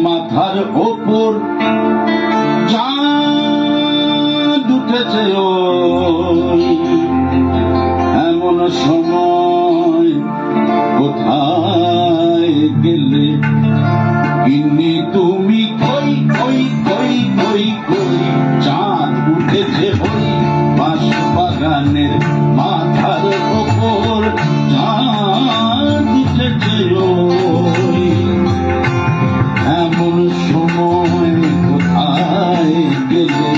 মাথার ওপর চাঁদ উঠেছে এমন সময় কোথায় গেলে গিন্নি তুমি? কই কই কই কই কই চাঁদ উঠেছে ওই বাঁশ বাগানের মাথার ওপর চাঁদ উঠেছে এমন সময় কোথায় গেলে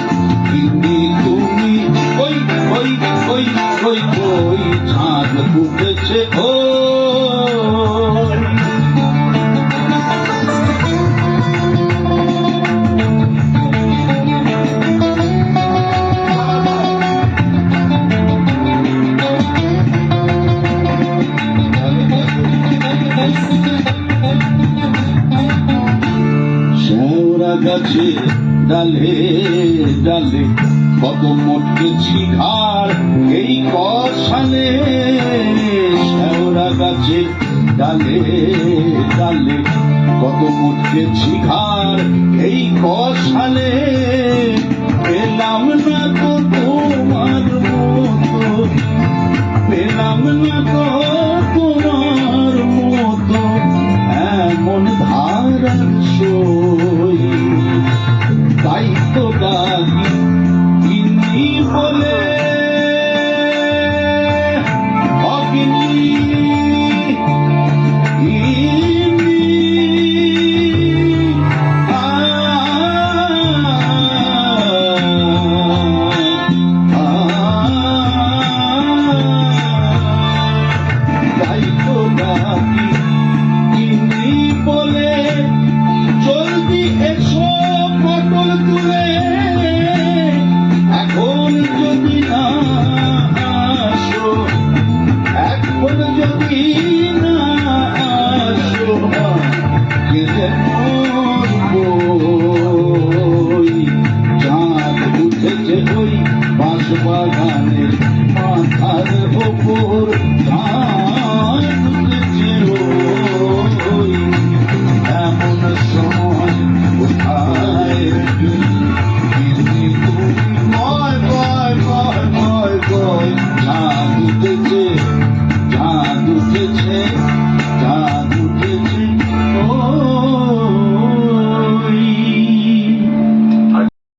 গিন্নি তুমি? কই কই কই কই কই চাঁদ উঠেছে গাছে ডালে ডালে কত মটকেছি ঘাড় এই কষানে। শেওড়া গাছে ডালে ডালে কত মটকেছি ঘাড় এই কষানে। পেলাম না তো তোমার মতো, পেলাম না তো তোমার মতো এমন ধারা সই। তাই তো ডাকি গিন্নি বলে, অগিন্নি তাই তো ডাকি গিন্নি বলে, জলদি এসো পটল তুলে। এখন যদি না আসো, এখন যদি না আসো কেঁদে মরবো। চাঁদ উঠেছে ওই বাঁশ বাগানের মাথার ওপর।